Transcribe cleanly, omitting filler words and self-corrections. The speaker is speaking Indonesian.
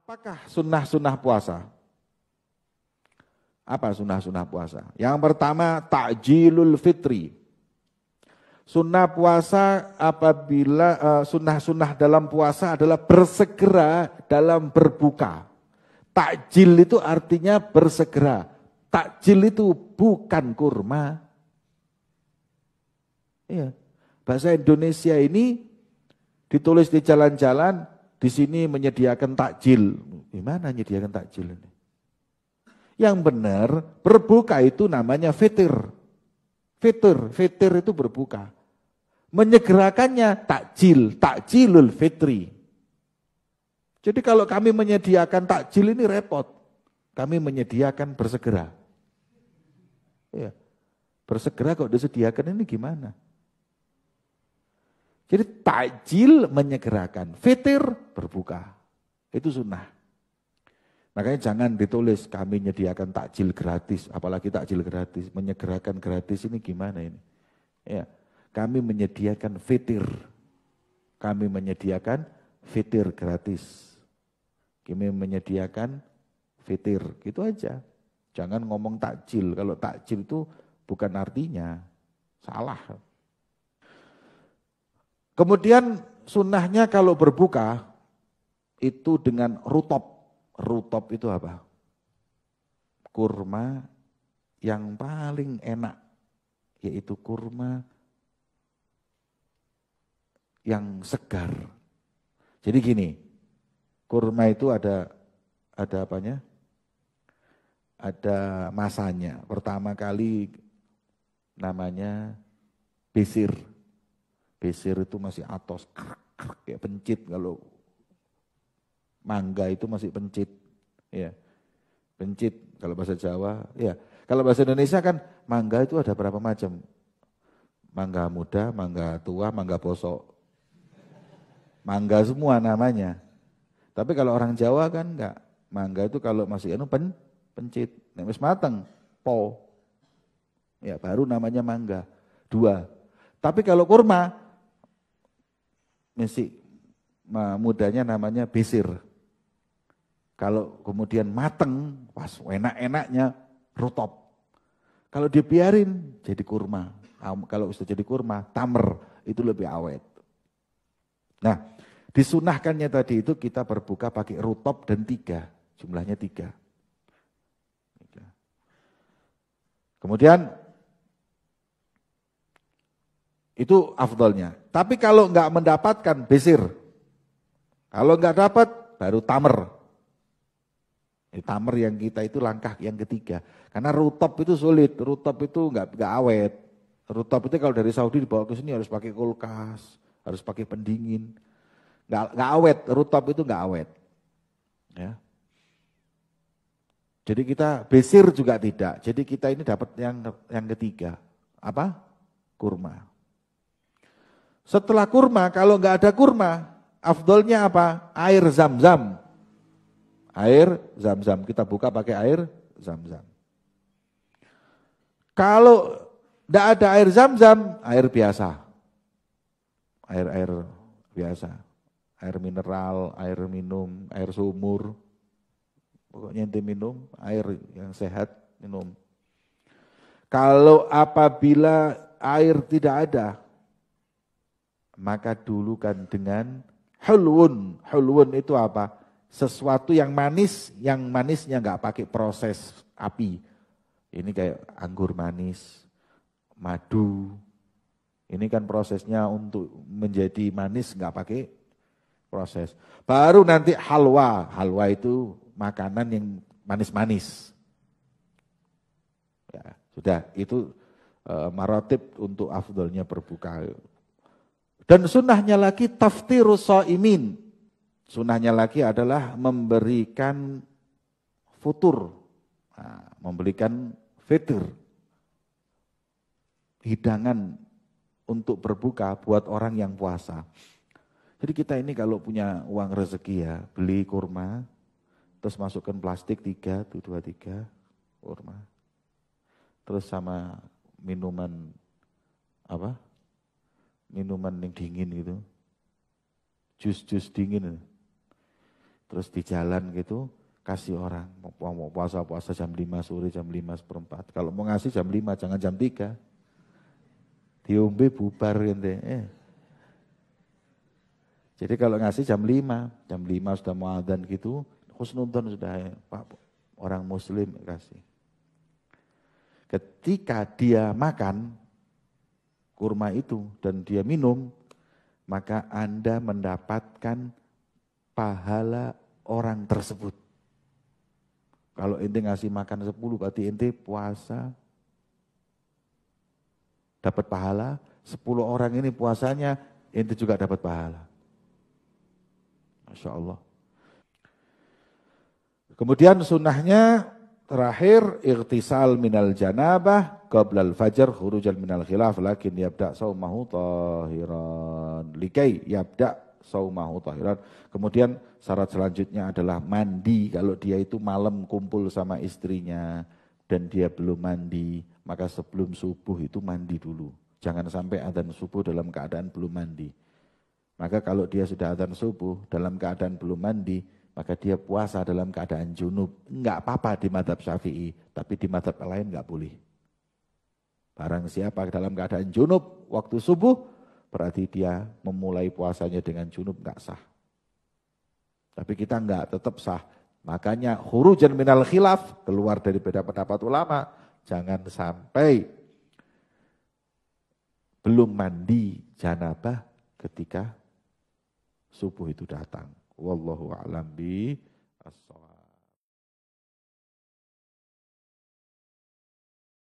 Apakah sunnah-sunnah puasa? Apa sunnah-sunnah puasa? Yang pertama, takjilul fitri. Sunnah puasa apabila sunnah-sunnah dalam puasa adalah bersegera dalam berbuka. Takjil itu artinya bersegera. Takjil itu bukan kurma. Iya. Bahasa Indonesia ini ditulis di jalan-jalan, di sini menyediakan takjil. Gimana menyediakan takjil ini? Yang benar, berbuka itu namanya fitir. Fitir itu berbuka. Menyegerakannya takjil, takjilul fitri. Jadi kalau kami menyediakan takjil ini repot. Kami menyediakan bersegera. Ya. Bersegera kok disediakan ini gimana? Jadi takjil menyegerakan, fitir berbuka. Itu sunnah. Makanya jangan ditulis kami menyediakan takjil gratis, apalagi takjil gratis. Menyegerakan gratis ini gimana ini? Ya, kami menyediakan fitir. Kami menyediakan fitir gratis. Kami menyediakan fitir, gitu aja. Jangan ngomong takjil, kalau takjil itu bukan artinya, salah. Kemudian sunnahnya kalau berbuka itu dengan rutop. Rutop itu apa? Kurma yang paling enak, yaitu kurma yang segar. Jadi gini, kurma itu ada apanya? Ada masanya. Pertama kali namanya besir. Besir itu masih atos, kayak pencit. Kalau mangga itu masih pencit, ya, pencit kalau bahasa Jawa. Ya, kalau bahasa Indonesia kan mangga itu ada berapa macam? Mangga muda, mangga tua, mangga bosok. Mangga semua namanya. Tapi kalau orang Jawa kan enggak. Mangga itu kalau masih pencit, nek wis mateng, po. Ya, baru namanya mangga. Dua. Tapi kalau kurma masih mudanya namanya besir. Kalau kemudian mateng, pas enak-enaknya rutop. Kalau dibiarin jadi kurma. Kalau sudah jadi kurma, tamer, itu lebih awet. Nah, disunahkannya tadi itu kita berbuka pakai rutop dan 3, jumlahnya 3. Kemudian itu afdolnya. Tapi kalau enggak mendapatkan besir, kalau enggak dapat baru tamer. Tamer yang kita itu langkah yang ketiga. Karena rutop itu sulit, rutop itu enggak awet. Rutop itu kalau dari Saudi dibawa ke sini harus pakai kulkas, harus pakai pendingin. Enggak awet, rutop itu enggak awet. Ya. Jadi kita besir juga tidak. Jadi kita ini dapat yang ketiga. Apa? Kurma. Setelah kurma, kalau enggak ada kurma, afdolnya apa? Air zam-zam. Air zam-zam, kita buka pakai air zam-zam. Kalau enggak ada air zam-zam, air biasa. Air biasa. Air mineral, air minum, air sumur. Pokoknya ente minum, air yang sehat minum. Kalau apabila air tidak ada, maka dulukan dengan hulwun. Hulwun itu apa? Sesuatu yang manisnya enggak pakai proses api. Ini kayak anggur manis, madu. Ini kan prosesnya untuk menjadi manis enggak pakai proses. Baru nanti halwa. Halwa itu makanan yang manis-manis. Ya, sudah, itu maratib untuk afdolnya berbuka. Dan sunnahnya lagi taftirus shaimin. Sunnahnya lagi adalah memberikan futur, memberikan fitir, hidangan untuk berbuka buat orang yang puasa. Jadi kita ini kalau punya uang rezeki ya, beli kurma, terus masukkan plastik 3, 2, 3 kurma. Terus sama minuman apa? Minuman yang dingin gitu. Jus-jus dingin. terus di jalan gitu kasih orang, mau puasa jam 5 sore, jam 5:15. Kalau mau ngasih jam 5, jangan jam 3. Diombe bubar ente. Jadi kalau ngasih jam 5 sudah mau adzan gitu, husnudzon sudah Pak, orang muslim kasih. Ketika dia makan kurma itu dan dia minum, maka Anda mendapatkan pahala orang tersebut. Kalau ente ngasih makan 10, berarti ente puasa dapat pahala, 10 orang ini puasanya ente juga dapat pahala. Masya Allah. Kemudian sunnahnya terakhir, ightisal minal janabah qablal fajar khurujan minal khilaf lakin yabda' saumahu tahiran. Likai yabda' saumahu tahiran. Kemudian syarat selanjutnya adalah mandi. Kalau dia itu malam kumpul sama istrinya dan dia belum mandi, maka sebelum subuh itu mandi dulu. Jangan sampai adzan subuh dalam keadaan belum mandi. Maka kalau dia sudah adzan subuh dalam keadaan belum mandi, maka dia puasa dalam keadaan junub. Enggak apa-apa di mazhab Syafi'i, tapi di mazhab lain enggak boleh. Barang siapa dalam keadaan junub waktu subuh, berarti dia memulai puasanya dengan junub enggak sah. Tapi kita enggak, tetap sah. Makanya khurujan minal khilaf, keluar dari beda pendapat ulama, jangan sampai belum mandi janabah ketika subuh itu datang. Wallahu a'lam bi as-shawab.